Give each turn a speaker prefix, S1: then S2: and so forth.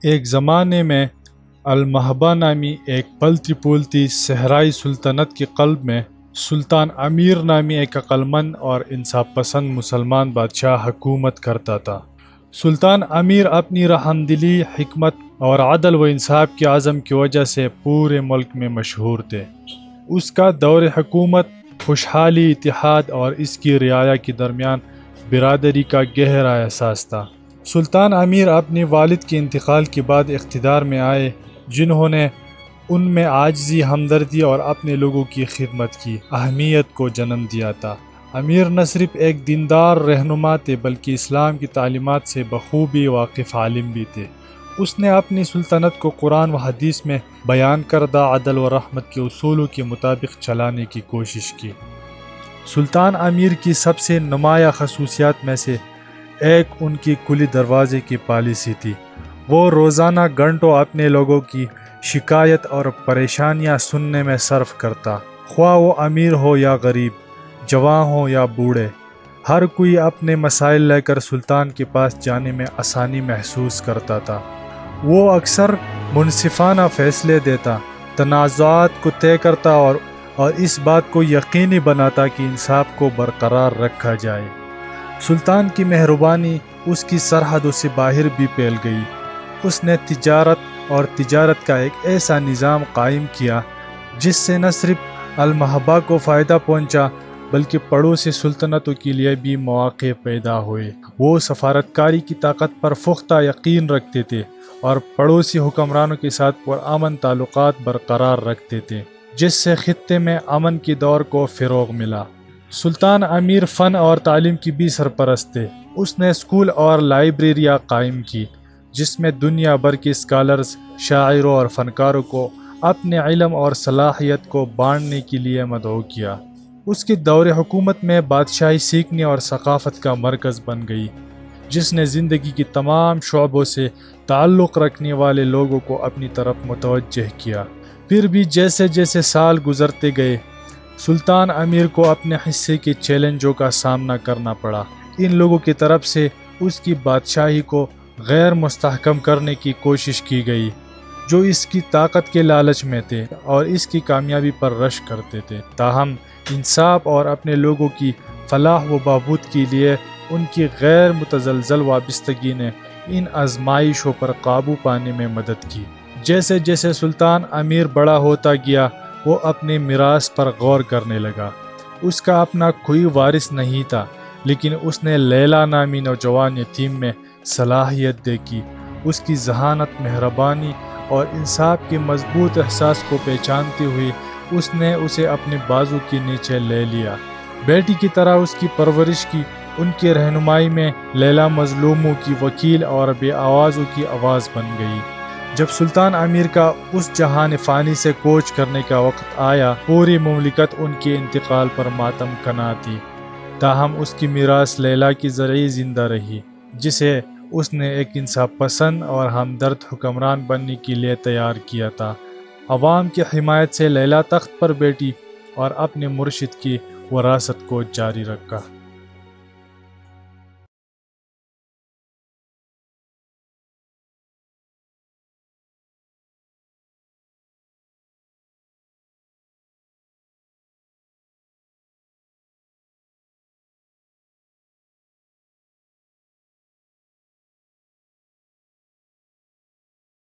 S1: ایک زمانے میں المہبہ نامی ایک پلتی پولتی صحرائی سلطنت کے قلب میں سلطان امیر نامی ایک عقلمند اور انصاف پسند مسلمان بادشاہ حکومت کرتا تھا۔ سلطان امیر اپنی رحم دلی، حکمت اور عدل و انصاف کے عزم کی وجہ سے پورے ملک میں مشہور تھے۔ اس کا دور حکومت خوشحالی، اتحاد اور اس کی رعایا کے درمیان برادری کا گہرا احساس تھا۔ سلطان امیر اپنے والد کے انتقال کے بعد اقتدار میں آئے، جنہوں نے ان میں عاجزی، ہمدردی اور اپنے لوگوں کی خدمت کی اہمیت کو جنم دیا تھا۔ امیر نہ صرف ایک دیندار رہنما تھے بلکہ اسلام کی تعلیمات سے بخوبی واقف عالم بھی تھے۔ اس نے اپنی سلطنت کو قرآن و حدیث میں بیان کردہ عدل و رحمت کے اصولوں کے مطابق چلانے کی کوشش کی۔ سلطان امیر کی سب سے نمایاں خصوصیات میں سے ایک ان کی کھلی دروازے کی پالیسی تھی۔ وہ روزانہ گھنٹوں اپنے لوگوں کی شکایت اور پریشانیاں سننے میں صرف کرتا، خواہ وہ امیر ہو یا غریب، جوان ہو یا بوڑھے۔ ہر کوئی اپنے مسائل لے کر سلطان کے پاس جانے میں آسانی محسوس کرتا تھا۔ وہ اکثر منصفانہ فیصلے دیتا، تنازعات کو طے کرتا اور اس بات کو یقینی بناتا کہ انصاف کو برقرار رکھا جائے۔ سلطان کی مہربانی اس کی سرحدوں سے باہر بھی پھیل گئی۔ اس نے تجارت کا ایک ایسا نظام قائم کیا جس سے نہ صرف المہبہ کو فائدہ پہنچا بلکہ پڑوسی سلطنتوں کے لیے بھی مواقع پیدا ہوئے۔ وہ سفارتکاری کی طاقت پر پختہ یقین رکھتے تھے اور پڑوسی حکمرانوں کے ساتھ پرامن تعلقات برقرار رکھتے تھے، جس سے خطے میں امن کے دور کو فروغ ملا۔ سلطان امیر فن اور تعلیم کی بھی سرپرست تھے۔ اس نے اسکول اور لائبریریاں قائم کی جس میں دنیا بھر کے اسکالرز، شاعروں اور فنکاروں کو اپنے علم اور صلاحیت کو بانٹنے کے لیے مدعو کیا۔ اس کے دور حکومت میں بادشاہی سیکھنے اور ثقافت کا مرکز بن گئی، جس نے زندگی کے تمام شعبوں سے تعلق رکھنے والے لوگوں کو اپنی طرف متوجہ کیا۔ پھر بھی جیسے جیسے سال گزرتے گئے، سلطان امیر کو اپنے حصے کے چیلنجوں کا سامنا کرنا پڑا۔ ان لوگوں کی طرف سے اس کی بادشاہی کو غیر مستحکم کرنے کی کوشش کی گئی، جو اس کی طاقت کے لالچ میں تھے اور اس کی کامیابی پر رشک کرتے تھے۔ تاہم انصاف اور اپنے لوگوں کی فلاح و بہبود کے لیے ان کی غیر متزلزل وابستگی نے ان آزمائشوں پر قابو پانے میں مدد کی۔ جیسے جیسے سلطان امیر بڑا ہوتا گیا، وہ اپنے میراث پر غور کرنے لگا۔ اس کا اپنا کوئی وارث نہیں تھا، لیکن اس نے لیلا نامی نوجوان یتیم میں صلاحیت دیکھی۔ اس کی ذہانت، مہربانی اور انصاف کے مضبوط احساس کو پہچانتے ہوئے اس نے اسے اپنے بازو کے نیچے لے لیا۔ بیٹی کی طرح اس کی پرورش کی۔ ان کی رہنمائی میں لیلا مظلوموں کی وکیل اور بے آوازوں کی آواز بن گئی۔ جب سلطان امیر کا اس جہان فانی سے کوچ کرنے کا وقت آیا، پوری مملکت ان کے انتقال پر ماتم کنا تھی۔ تاہم اس کی میراث لیلا کی ذریعے زندہ رہی، جسے اس نے ایک انصاف پسند اور ہمدرد حکمران بننے کے لیے تیار کیا تھا۔ عوام کی حمایت سے لیلا تخت پر بیٹھی اور اپنے مرشد کی وراثت کو جاری رکھا۔